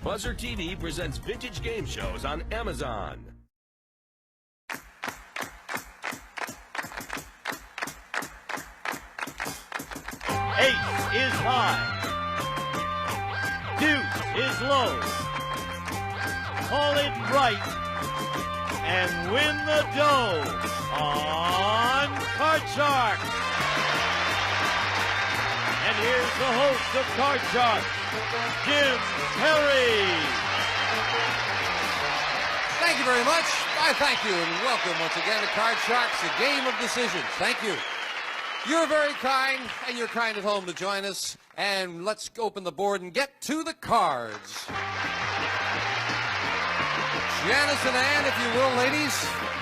Buzzer TV presents vintage game shows on Amazon. Ace is high. Deuce is low. Call it right and win the dough on Card Shark. And here's the host of Card Shark, Jim Perry. Thank you very much. I thank you and welcome once again to Card Sharks, a game of decisions. Thank you. You're very kind, and you're kind at home to join us. And let's open the board and get to the cards. Janice and Ann, if you will, ladies,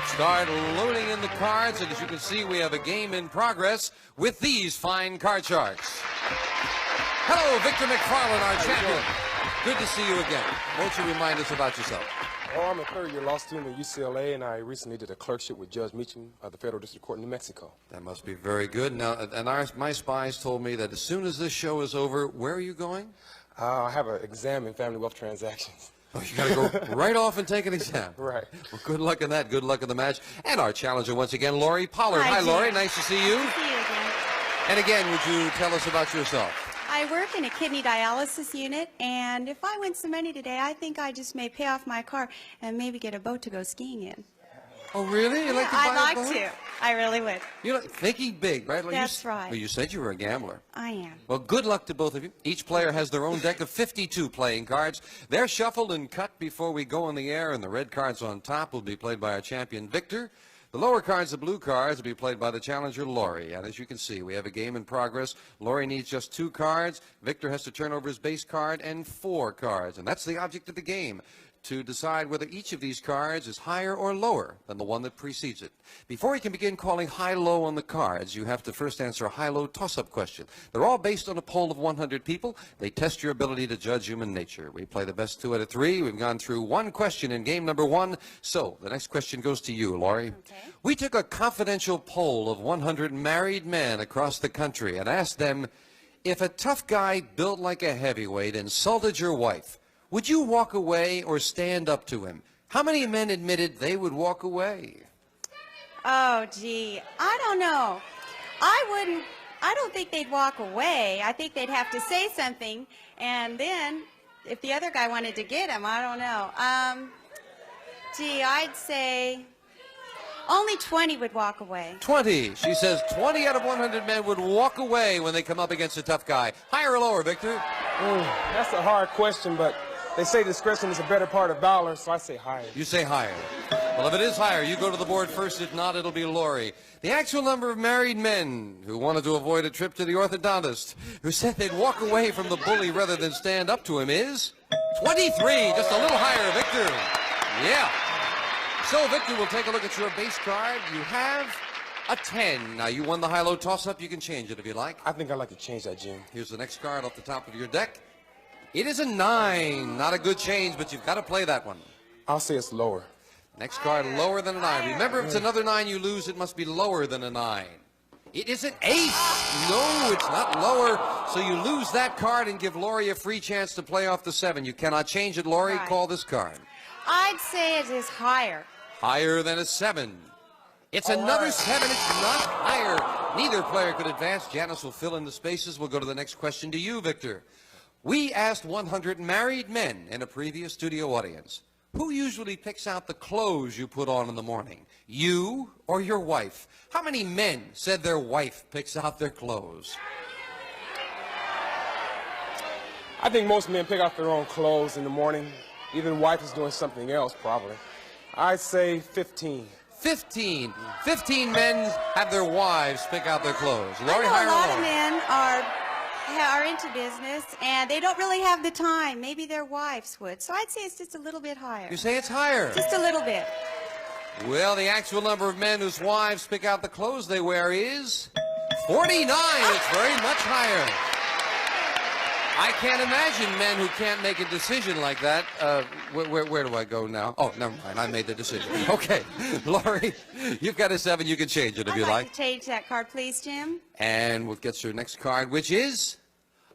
start loading in the cards. And as you can see, we have a game in progress with these fine Card Sharks. Hello, Victor McFarland, our champion. Good to see you again. Won't you remind us about yourself? Oh, I'm a third-year law student at UCLA, and I recently did a clerkship with Judge Meacham of the Federal District Court in New Mexico. That must be very good. Now, and my spies told me that as soon as this show is over, where are you going? I have an exam in family wealth transactions. Oh, you got to go right off and take an exam. Right. Well, good luck in that. Good luck in the match. And our challenger once again, Lori Pollard. Hi, Lori. Nice to see you. Nice to see you again. And again, would you tell us about yourself? I work in a kidney dialysis unit, and if I win some money today, I think I just may pay off my car and maybe get a boat to go skiing in. Oh, really? You like to buy I'd a boat? like to. I really would. You're thinking big, right? That's right. Well, you said you were a gambler. I am. Well, good luck to both of you. Each player has their own deck of 52 playing cards. They're shuffled and cut before we go on the air, and the red cards on top will be played by our champion, Victor. The lower cards, the blue cards, will be played by the challenger, Lori. And as you can see, we have a game in progress. Lori needs just 2 cards. Victor has to turn over his base card and 4 cards. And that's the object of the game, to decide whether each of these cards is higher or lower than the one that precedes it. Before you can begin calling high-low on the cards, you have to first answer a high-low toss-up question. They're all based on a poll of 100 people. They test your ability to judge human nature. We play the best 2 out of 3. We've gone through 1 question in game number 1. So the next question goes to you, Lori. Okay. We took a confidential poll of 100 married men across the country and asked them, if a tough guy built like a heavyweight insulted your wife, would you walk away or stand up to him? How many men admitted they would walk away? Oh, gee. I don't know. I don't think they'd walk away. I think they'd have to say something. And then, if the other guy wanted to get him, I don't know. Gee, I'd say only 20 would walk away. 20. She says 20 out of 100 men would walk away when they come up against a tough guy. Higher or lower, Victor? That's a hard question, but they say discretion is a better part of valor, so I say higher. You say higher. Well, if it is higher, you go to the board first. If not, it'll be Lori. The actual number of married men who wanted to avoid a trip to the orthodontist, who said they'd walk away from the bully rather than stand up to him, is 23. Just a little higher, Victor. Yeah. So, Victor, we'll take a look at your base card. You have a 10. Now, you won the high-low toss-up. You can change it if you like. I think I'd like to change that, Jim. Here's the next card off the top of your deck. It is a 9. Not a good change, but you've got to play that one. I'll say it's lower. Next card, lower than a 9. Remember, if it's another 9 you lose, it must be lower than a 9. It is an ace. No, it's not lower. So you lose that card and give Lori a free chance to play off the 7. You cannot change it, Lori. Right. Call this card. I'd say it is higher. Higher than a 7. It's another 7. It's not higher. Neither player could advance. Janice will fill in the spaces. We'll go to the next question to you, Victor. We asked 100 married men in a previous studio audience, who usually picks out the clothes you put on in the morning, you or your wife? How many men said their wife picks out their clothes? I think most men pick out their own clothes in the morning. Even wife is doing something else, probably. I'd say 15. 15. 15 men have their wives pick out their clothes. Lori, I higher know a lot or of lower? men are into business, and they don't really have the time. Maybe their wives would. So I'd say it's just a little bit higher. You say it's higher. Just a little bit. Well, the actual number of men whose wives pick out the clothes they wear is 49. It's very much higher. I can't imagine men who can't make a decision like that. Where do I go now? Oh, never mind. I made the decision. Okay. Lori, you've got a 7. You can change it if you I'd like. like to change that card, please, Jim. And we'll get your next card, which is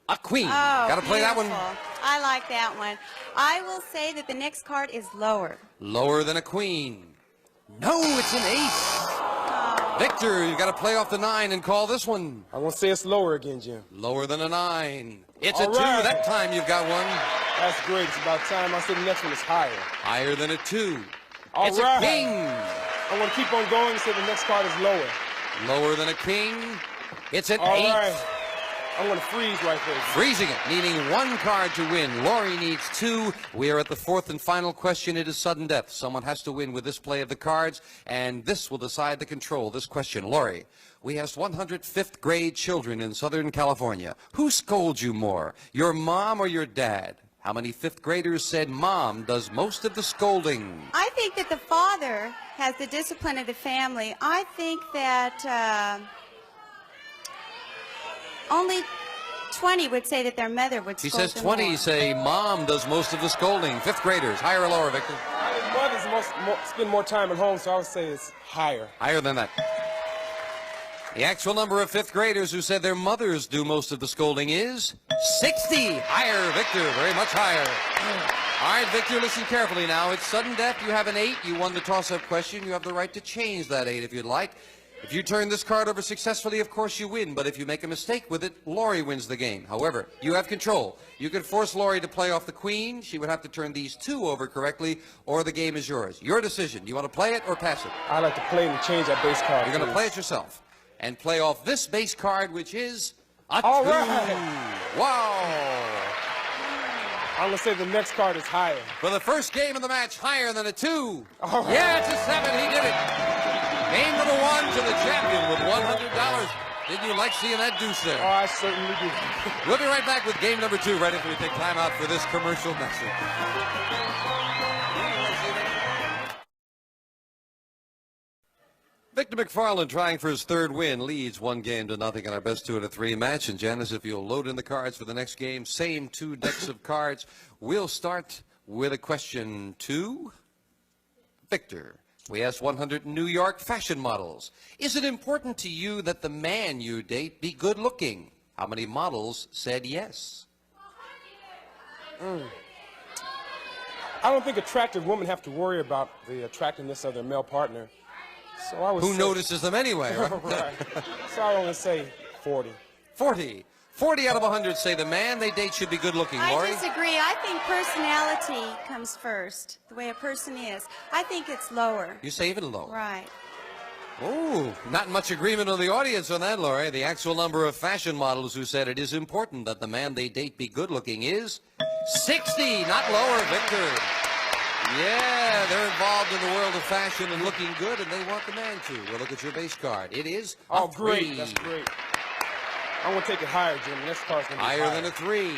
a queen. Oh, Got to play that one. beautiful. I like that one. I will say that the next card is lower. Lower than a queen. No, it's an ace. Victor, you've got to play off the 9 and call this one. I want to say it's lower again, Jim. Lower than a 9. It's a All 2. right. That time you've got one. That's great. It's about time. I said the next one is higher. Higher than a 2. All It's right. a king. I want to keep on going and say the next card is lower. Lower than a king. It's an All 8. right. I'm going to freeze right there. Freezing it, needing 1 card to win. Lori needs 2. We are at the 4th and final question. It is sudden death. Someone has to win with this play of the cards, and this will decide the control. This question, Lori, we asked 100 5th grade children in Southern California, who scolds you more, your mom or your dad? How many 5th graders said mom does most of the scolding? I think that the father has the discipline of the family. I think that only 20 would say that their mother would She scold says them 20 more. say mom does most of the scolding. 5th graders, higher or lower, Victor? Mothers spend more time at home, so I would say it's higher. Higher than that. The actual number of 5th graders who said their mothers do most of the scolding is 60. Higher, Victor, very much higher. All right, Victor, listen carefully now. It's sudden death. You have an 8. You won the toss-up question. You have the right to change that 8 if you'd like. If you turn this card over successfully, of course you win. But if you make a mistake with it, Lori wins the game. However, you have control. You can force Lori to play off the queen. She would have to turn these 2 over correctly, or the game is yours. Your decision. Do you want to play it or pass it? I like to play and change that base card. You're going to please. play it yourself and play off this base card, which is a All 2. right. Wow. I'm going to say the next card is higher. For the first game of the match, higher than a 2. All right. Yeah, it's a 7. He did it. Game number 1 to the champion with $100. Didn't you like seeing that deuce Oh, there? I certainly do. We'll be right back with game number 2 right after we take time out for this commercial message. Victor McFarland trying for his 3rd win, leads 1-0 in our best 2 out of 3 match. And Janice, if you'll load in the cards for the next game, same 2 decks of cards. We'll start with a question to Victor. We asked 100 New York fashion models. Is it important to you that the man you date be good looking? How many models said yes? I don't think attractive women have to worry about the attractiveness of their male partner. So I would Who say, notices them anyway, right? right. So I only say 40. 40. 40 out of 100 say the man they date should be good looking. I Lori? disagree. I think personality comes first, the way a person is. I think it's lower. You say even lower. Right. Oh, not much agreement on the audience on that, Lori. The actual number of fashion models who said it is important that the man they date be good looking is 60, not lower, Victor. Yeah, they're involved in the world of fashion and looking good, and they want the man to. Well, look at your base card. It is a 3. Great. That's great. I'm going to take it higher, Jim. The next card's going to be Higher than a 3.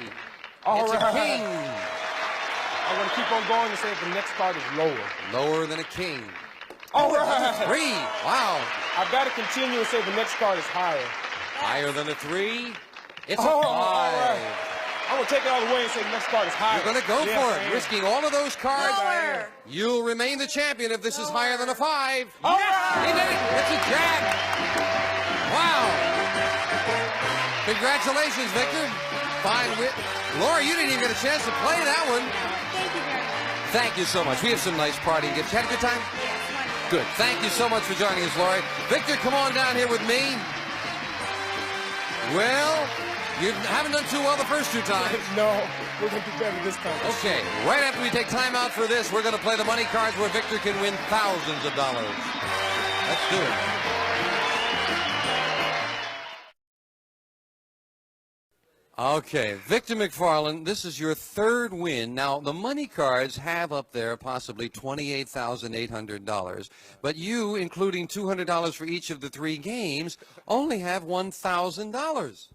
All It's right. a king. I'm going to keep on going and say the next card is lower. Lower than a king. All right. 3. Wow. I've got to continue and say the next card is higher. Higher than a 3. It's a 5. All right. I'm going to take it all the way and say the next card is higher. You're going to go Yes, for I it, am. risking all of those cards. Lower. You'll remain the champion if this is higher than a 5. All right. He did it. It's a jack. Wow. Congratulations, Victor. Fine win. Laura, you didn't even get a chance to play that one. Thank you very much. Thank you so much. We have some nice party gifts. Had a good time? Yes, wonderful. Good. Thank you so much for joining us, Laurie. Victor, come on down here with me. Well, you haven't done too well the first 2 times. No, we're going to do better this time. Okay, right after we take time out for this, we're going to play the money cards where Victor can win thousands of dollars. Let's do it. Okay, Victor McFarland, this is your 3rd win. Now, the money cards have up there possibly $28,800, but you, including $200 for each of the 3 games, only have $1,000.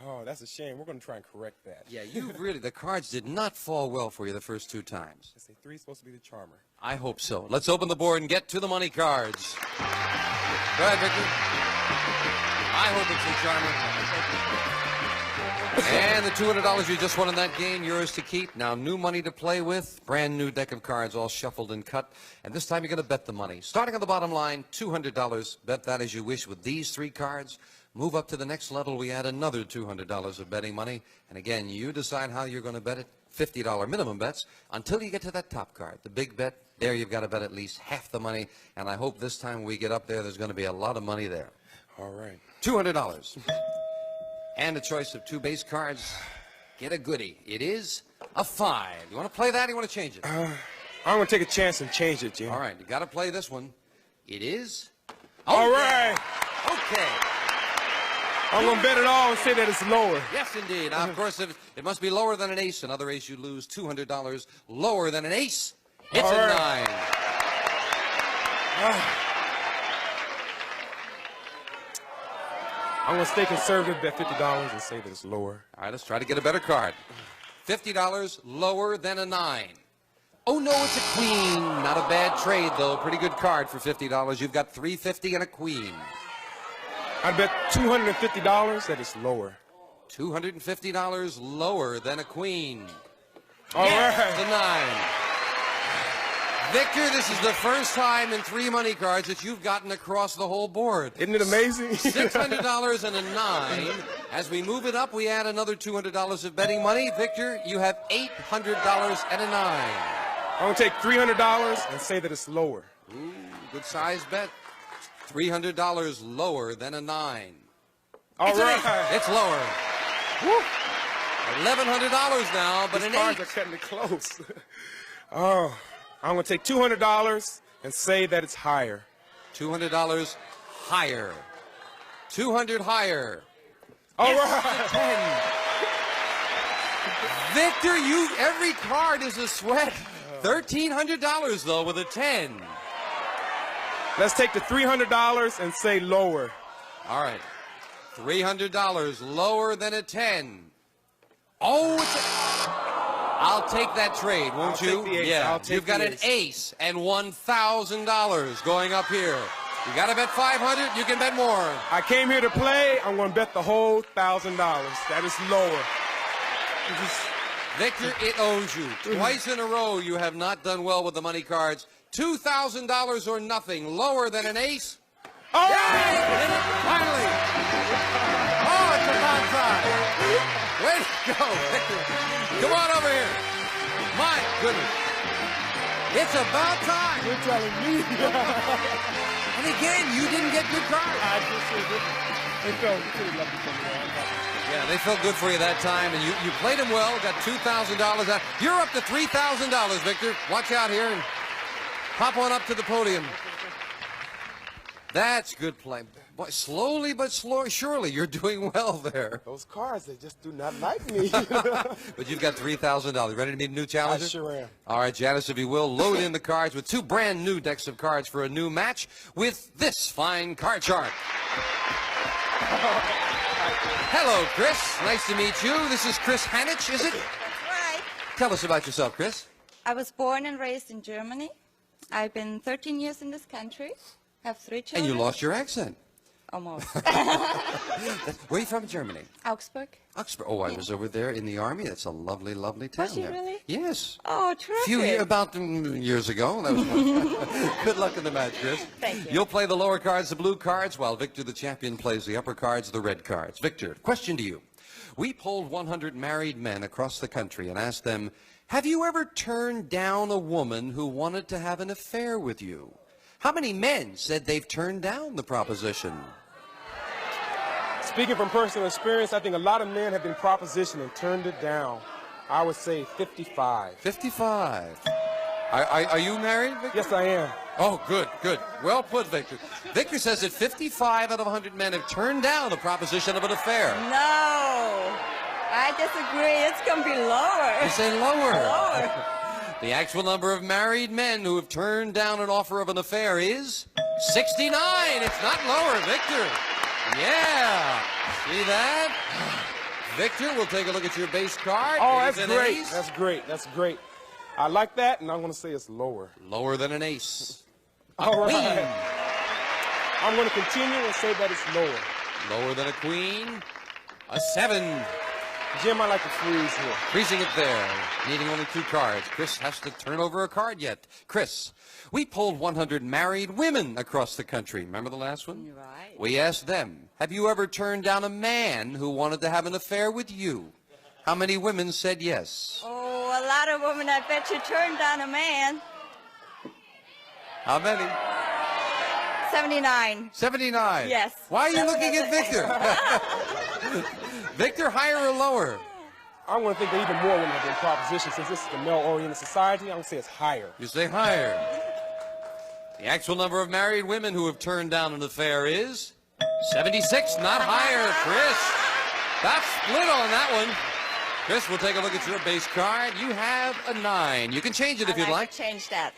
Oh, that's a shame. We're going to try and correct that. Yeah, you really, the cards did not fall well for you the first 2 times. I say 3 is supposed to be the charmer. I hope so. Let's open the board and get to the money cards. Go ahead, Victor. I hope it's the charmer. And the $200 you just won in that game, yours to keep. Now, new money to play with. Brand new deck of cards, all shuffled and cut. And this time you're going to bet the money. Starting on the bottom line, $200. Bet that as you wish with these 3 cards. Move up to the next level, we add another $200 of betting money. And again, you decide how you're going to bet it. $50 minimum bets until you get to that top card. The big bet, there you've got to bet at least half the money. And I hope this time we get up there's going to be a lot of money there. All right. $200. And a choice of 2 base cards. Get a goodie. It is a 5. You want to play that or you want to change it? I'm going to take a chance and change it, Jim. All right. You got to play this one. It is. All right. Okay. I'm going to bet it all and say that it's lower. Yes, indeed. Now, of course, it must be lower than an ace. Another ace, you lose $200. Lower than an ace, it's all a right. 9. I'm going to stay conservative, bet $50 and say that it's lower. All right, let's try to get a better card. $50 lower than a 9. Oh, no, it's a queen. Not a bad trade, though. Pretty good card for $50. You've got $350 and a queen. I bet $250 that it's lower. $250 lower than a queen. All right. The 9. Victor, this is the first time in 3 money cards that you've gotten across the whole board. Isn't it amazing? $600 and a 9. As we move it up, we add another $200 of betting money. Victor, you have $800 and a 9. I'm going to take $300 and say that it's lower. Ooh, good size bet. $300 lower than a 9. All right. It's lower. Woo. $1,100 now, but These an 8. cards are cutting it close. Oh, I'm going to take $200 and say that it's higher. $200 higher. 200 higher. All right. 10. Victor, every card is a sweat. $1,300 though with a 10. Let's take the $300 and say lower. All right. $300 lower than a 10. Oh, I'll take that trade, won't you? Take the ace. Yeah. I'll take You've got the an ace. ace and $1,000 going up here. You got to bet 500. You can bet more. I came here to play. I'm going to bet the whole $1,000. That is lower. Victor, it owes you. Twice in a row, you have not done well with the money cards. $2,000 or nothing. Lower than an ace. All Yeah, right. he did it, finally. Oh, it's about time. Way to go, Victor. Come on over here. My goodness. It's about time. You're telling me. And again, you didn't get good cards. I just didn't. They felt pretty lucky for me. Yeah, they felt good for you that time, and you played them well, got $2,000 out. You're up to $3,000, Victor. Watch out here and hop on up to the podium. That's good play. Boy, slowly but surely, you're doing well there. Those cards, they just do not like me. But you've got $3,000. Ready to meet a new challenger? I sure am. All right, Janice, if you will, load in the cards with 2 brand new decks of cards for a new match with this fine card chart. Hello, Chris. Nice to meet you. This is Chris Hanich, is it? Right. Tell us about yourself, Chris. I was born and raised in Germany. I've been 13 years in this country. Have 3 children. And you lost your accent. Almost. Where are you from in Germany? Augsburg. Augsburg. Oh, I was over there in the Army. That's a lovely, lovely town Was you there. really? Yes. Oh, A terrific. few years, about years ago. That was good luck in the match, Chris. Thank you. You'll play the lower cards, the blue cards, while Victor, the champion, plays the upper cards, the red cards. Victor, question to you. We polled 100 married men across the country and asked them, have you ever turned down a woman who wanted to have an affair with you? How many men said they've turned down the proposition? Speaking from personal experience, I think a lot of men have been propositioned and turned it down. I would say 55. 55. Are you married, Victor? Yes, I am. Oh, good, good. Well put, Victor. Victor says that 55 out of 100 men have turned down the proposition of an affair. No. I disagree. It's going to be lower. You say lower. Lower. The actual number of married men who have turned down an offer of an affair is 69. It's not lower, Victor. Yeah. See that? Victor, we'll take a look at your base card. Oh, It is that's an great. ace. That's great. That's great. I like that, and I'm going to say it's lower. Lower than an ace. All right. Queen. I'm going to continue and say that it's lower. Lower than a queen. A 7. Jim, I like to freeze here. Freezing it there, needing only 2 cards. Chris has to turn over a card yet. Chris, we polled 100 married women across the country. Remember the last one? Right. We asked them, have you ever turned down a man who wanted to have an affair with you? How many women said yes? Oh, a lot of women, I bet you turned down a man. How many? 79. 79. Yes. Why are you looking at Victor? Victor, higher or lower? I'm going to think that even more women have been propositioned. Since this is a male-oriented society, I'm going to say it's higher. You say higher. The actual number of married women who have turned down an affair is 76, not higher. Chris, that's split on that one. Chris, we'll take a look at your base card. You have a 9. You can change it if you'd like. To change that.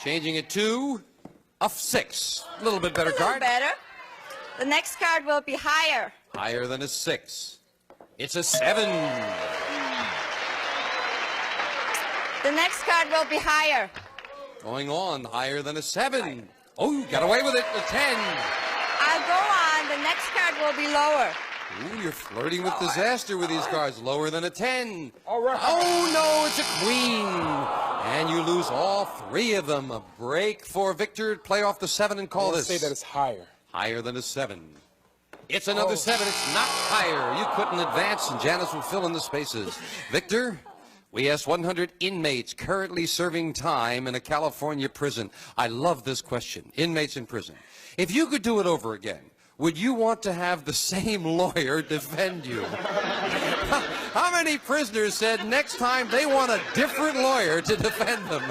Changing it to a 6. A little bit better A little card. better. The next card will be higher. Higher than a 6. It's a 7. The next card will be higher. Going on, higher than a 7. Oh, you got away with it, a 10. I'll go on. The next card will be lower. Ooh, you're flirting with disaster with these cards. Lower than a 10. All right. Oh, no, it's a queen. And you lose all 3 of them. A break for Victor. Play off the 7 and call this. Say that it's higher. Higher than a 7. It's another 7. It's not higher. You couldn't advance, and Janice will fill in the spaces. Victor, we asked 100 inmates currently serving time in a California prison. I love this question. Inmates in prison. If you could do it over again, would you want to have the same lawyer defend you? How many prisoners said next time they want a different lawyer to defend them?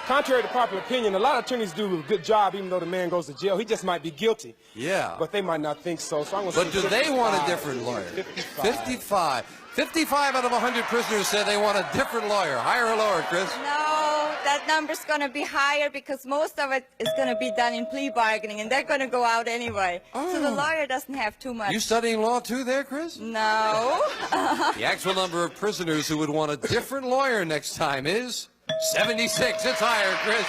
Contrary to popular opinion, a lot of attorneys do a good job even though the man goes to jail. He just might be guilty. Yeah. But they might not think so. So I'm going to But do they want a different lawyer? 55. 55 out of 100 prisoners said they want a different lawyer. Higher or lower, Chris? No, that number's going to be higher because most of it is going to be done in plea bargaining, and they're going to go out anyway. So the lawyer doesn't have too much. You studying law too there, Chris? No. The actual number of prisoners who would want a different lawyer next time is 76. It's higher, Chris.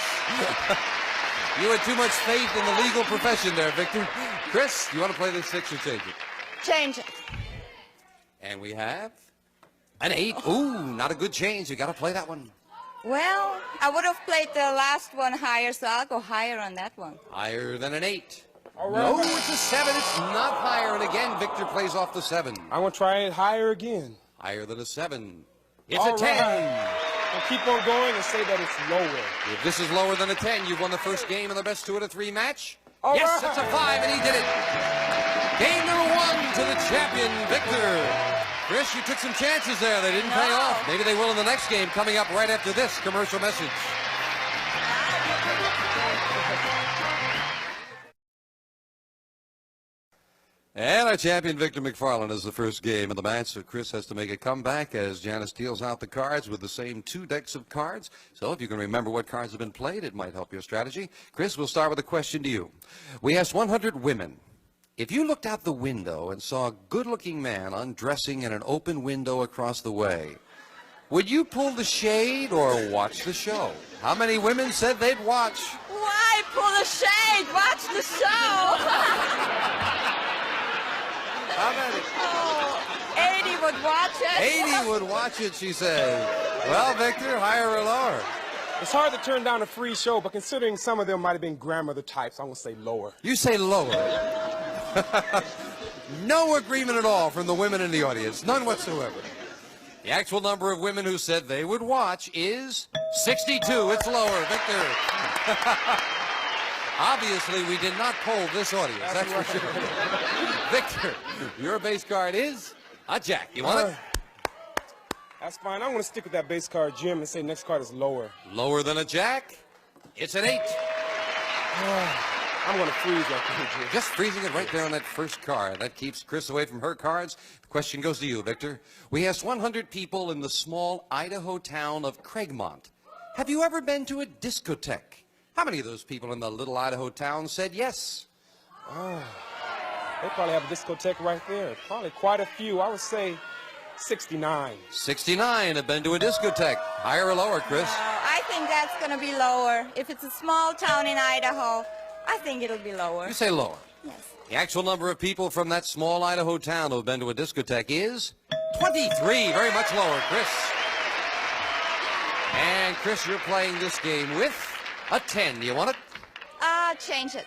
You had too much faith in the legal profession there, Victor. Chris, you want to play this 6 or change it? Change it. And we have an 8. Ooh, not a good change. You got to play that one. Well, I would have played the last one higher, so I'll go higher on that one. Higher than an 8. All right. No, it's a 7. It's not higher. And again, Victor plays off the 7. I'm going to try it higher again. Higher than a 7. It's All a 10. right. And keep on going and say that it's lower. If this is lower than a 10, you've won the first game in the best 2 out of 3 match. All yes, right. it's a 5, and he did it. Game number 1 to the champion, Victor. Chris, you took some chances there. They didn't pay off. Maybe they will in the next game coming up right after this commercial message. And our champion, Victor McFarland, is the first game of the match, so Chris has to make a comeback as Janice deals out the cards with the same 2 decks of cards. So if you can remember what cards have been played, it might help your strategy. Chris, we'll start with a question to you. We asked 100 women, if you looked out the window and saw a good-looking man undressing in an open window across the way, would you pull the shade or watch the show? How many women said they'd watch? Why pull the shade? Watch the show. How many? Oh, 80 would watch it. 80 would watch it, she said. Well, Victor, higher or lower? It's hard to turn down a free show, but considering some of them might have been grandmother types, I'm going to say lower. You say lower. No agreement at all from the women in the audience. None whatsoever. The actual number of women who said they would watch is 62. It's lower. Victor. Obviously, we did not poll this audience. That's for sure. Victor, your base card is a jack. You want it? That's fine. I'm going to stick with that base card, Jim, and say next card is lower. Lower than a jack? It's an 8. I'm going to freeze that card, Jim. Just freezing it right there on that first card. That keeps Chris away from her cards. The question goes to you, Victor. We asked 100 people in the small Idaho town of Craigmont, have you ever been to a discotheque? How many of those people in the little Idaho town said yes? They probably have a discotheque right there. Probably quite a few. I would say 69. 69 have been to a discotheque. Higher or lower, Chris? I think that's going to be lower. If it's a small town in Idaho, I think it'll be lower. You say lower. Yes. The actual number of people from that small Idaho town who have been to a discotheque is 23. Very much lower, Chris. And Chris, you're playing this game with a 10. Do you want it? Change it.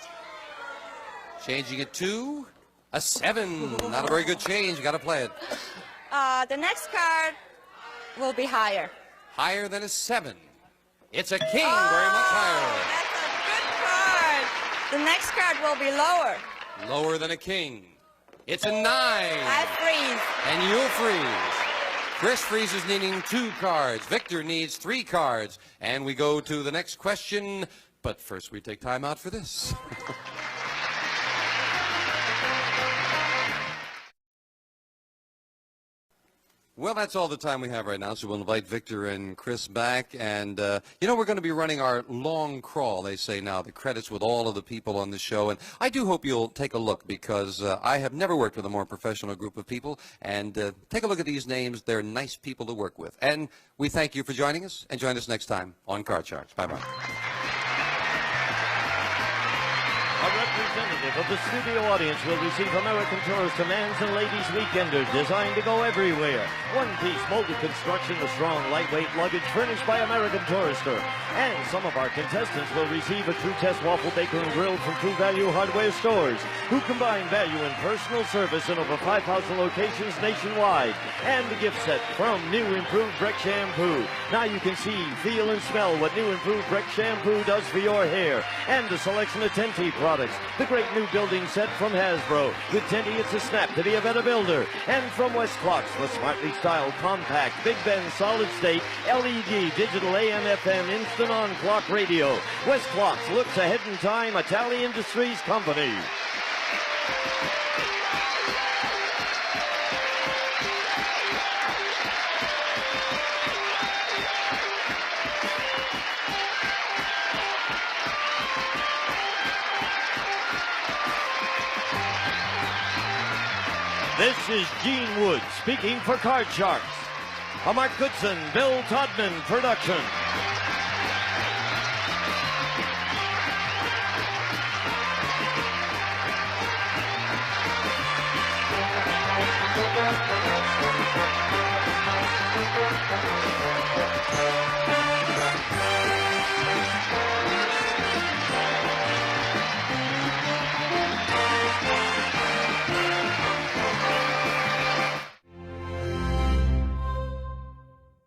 Changing it to a 7. Not a very good change. You got to play it. The next card will be higher. Higher than a 7. It's a king. Very much higher. That's a good card. The next card will be lower. Lower than a king. It's a 9. I freeze. And you'll freeze. Chris freezes, needing 2 cards. Victor needs 3 cards. And we go to the next question. But first, we take time out for this. Well, that's all the time we have right now, so we'll invite Victor and Chris back. And, you know, we're going to be running our long crawl, they say now, the credits with all of the people on the show. And I do hope you'll take a look, because I have never worked with a more professional group of people. And take a look at these names. They're nice people to work with. And we thank you for joining us, and join us next time on Card Sharks. Bye-bye. A representative of the studio audience will receive American Tourister Men's and Ladies Weekender, designed to go everywhere. One-piece molded construction with strong, lightweight luggage furnished by American Tourister. And some of our contestants will receive a True Test Waffle Baker and Grill from True Value Hardware Stores, who combine value and personal service in over 5,000 locations nationwide. And the gift set from New Improved Breck Shampoo. Now you can see, feel, and smell what New Improved Breck Shampoo does for your hair. And a selection of Tenti products. The great new building set from Hasbro. With Tenti, it's a snap to be a better builder. And from West Clocks, the smartly styled, compact, Big Ben solid state, LED, digital AM, FM, instant on clock radio. West Clocks looks ahead in time, a Tally Industries company. This is Gene Wood speaking for Card Sharks, a Mark Goodson-Bill Todman production.